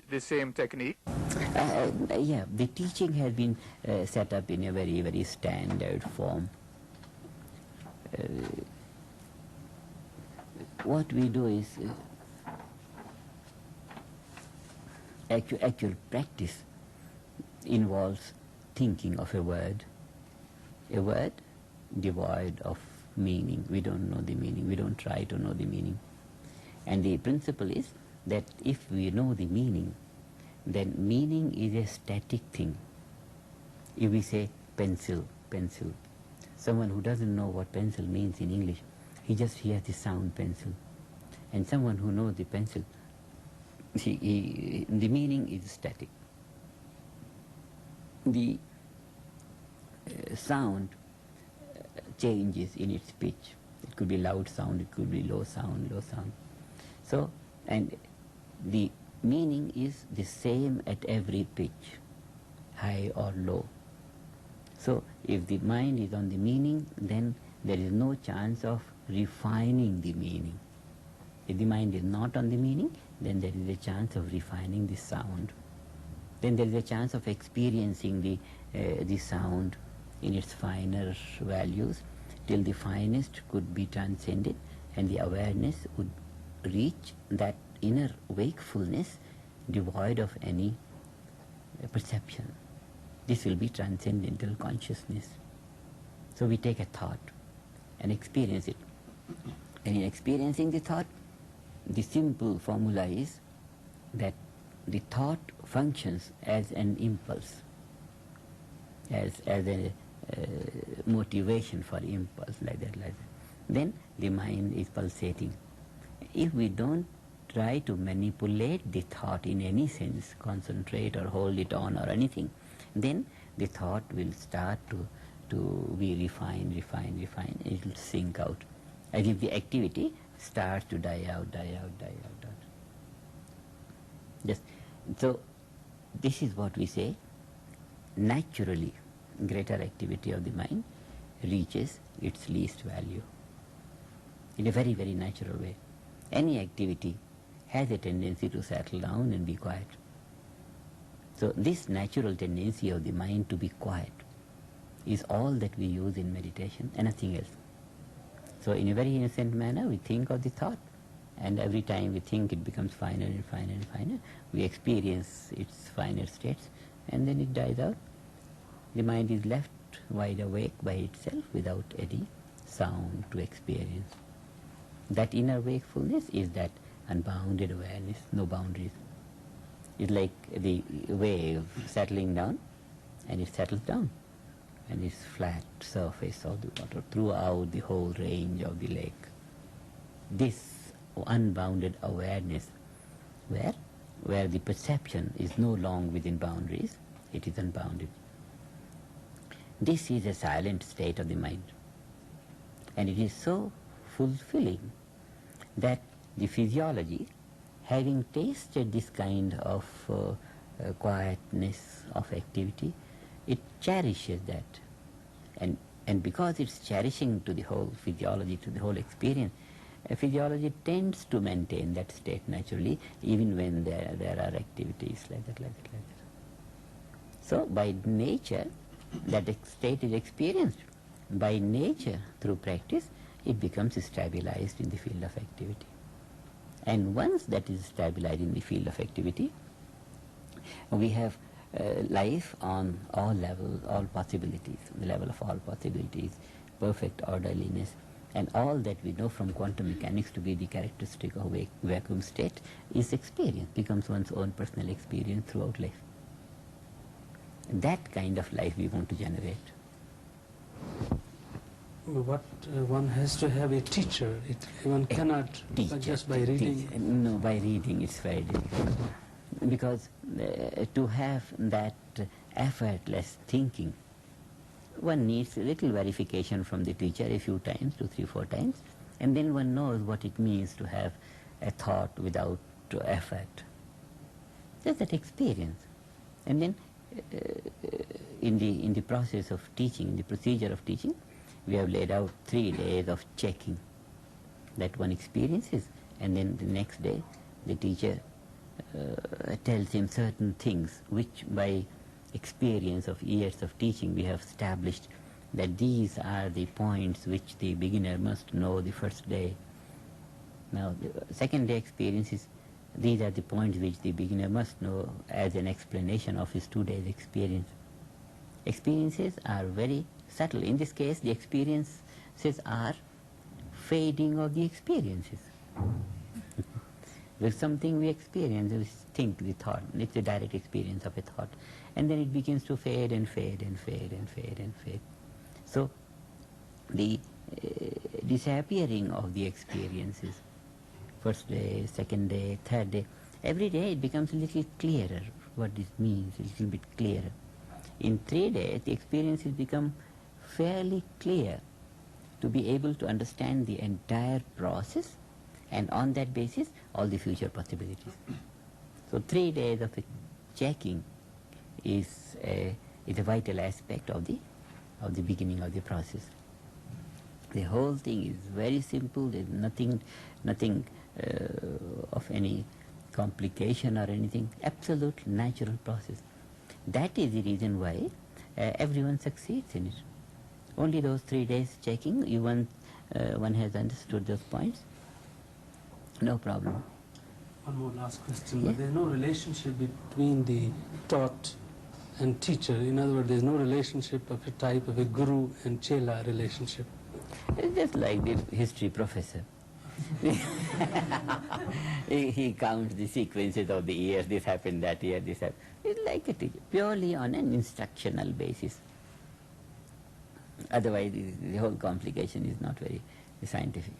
the same technique? Yeah, the teaching has been set up in a very, very standard form. What we do is actual practice involves thinking of a word devoid of meaning. We don't know the meaning, we don't try to know the meaning. And the principle is that if we know the meaning, then meaning is a static thing. If we say pencil, pencil, someone who doesn't know what pencil means in English, he just hears the sound pencil. And someone who knows the pencil, the meaning is static. The sound changes in its pitch. It could be loud sound, it could be low sound, low sound. So, and the meaning is the same at every pitch, high or low. So, if the mind is on the meaning, then there is no chance of refining the meaning. If the mind is not on the meaning, then there is a chance of refining the sound. Then there is a chance of experiencing the sound in its finer values, till the finest could be transcended and the awareness would reach that inner wakefulness devoid of any perception. This will be transcendental consciousness. So we take a thought and experience it. And in experiencing the thought, the simple formula is that the thought functions as an impulse, as a motivation for impulse, like that. Then the mind is pulsating. If we don't try to manipulate the thought in any sense, concentrate or hold it on or anything, then the thought will start to be refined, it will sink out. As if the activity starts to die out. Just so this is what we say, naturally greater activity of the mind reaches its least value in a very, very natural way. Any activity has a tendency to settle down and be quiet. So this natural tendency of the mind to be quiet is all that we use in meditation and nothing else. So in a very innocent manner we think of the thought, and every time we think it becomes finer and finer and finer. We experience its finer states and then it dies out. The mind is left wide awake by itself without any sound to experience. That inner wakefulness is that unbounded awareness, no boundaries. It's like the wave settling down, and it settles down, and it's flat surface of the water throughout the whole range of the lake. This unbounded awareness, where the perception is no longer within boundaries, it is unbounded. This is a silent state of the mind, and it is so fulfilling that the physiology, having tasted this kind of quietness of activity, it cherishes that. And because it's cherishing to the whole physiology, to the whole experience, physiology tends to maintain that state naturally, even when there are activities like that. So by nature, that state is experienced. By nature, through practice, it becomes stabilized in the field of activity. And once that is stabilized in the field of activity, we have life on all levels, all possibilities, the level of all possibilities, perfect orderliness, and all that we know from quantum mechanics to be the characteristic of vacuum state is experience, becomes one's own personal experience throughout life. That kind of life we want to generate. But one has to have a teacher. One cannot just by reading. No, by reading it's very difficult. Because to have that effortless thinking, one needs a little verification from the teacher a few times, 2, 3, 4 times, and then one knows what it means to have a thought without effort. Just that experience. And then in the process of teaching, in the procedure of teaching, we have laid out 3 days of checking that one experiences, and then the next day the teacher tells him certain things which by experience of years of teaching we have established that these are the points which the beginner must know the first day. Now the second day experience is, these are the points which the beginner must know as an explanation of his 2 days experience. Experiences are very subtle. In this case, the experiences are fading of the experiences. There's something we experience, we think, the thought, it's a direct experience of a thought, and then it begins to fade and fade and fade and fade and fade. So the disappearing of the experiences, first day, second day, third day, every day it becomes a little clearer what this means, a little bit clearer. In 3 days, the experiences become fairly clear to be able to understand the entire process, and on that basis, all the future possibilities. So 3 days of checking is a vital aspect of the beginning of the process. The whole thing is very simple. There's nothing of any complication or anything. Absolute natural process. That is the reason why everyone succeeds in it. Only those 3 days checking, one has understood those points. No problem. One more last question. Yeah. But there's no relationship between the taught and teacher. In other words, there's no relationship of a type of a guru and chela relationship. It's just like the history professor. he counts the sequences of the years, this happened that year, this happened. It's like a teacher, purely on an instructional basis. Otherwise, the whole complication is not very scientific.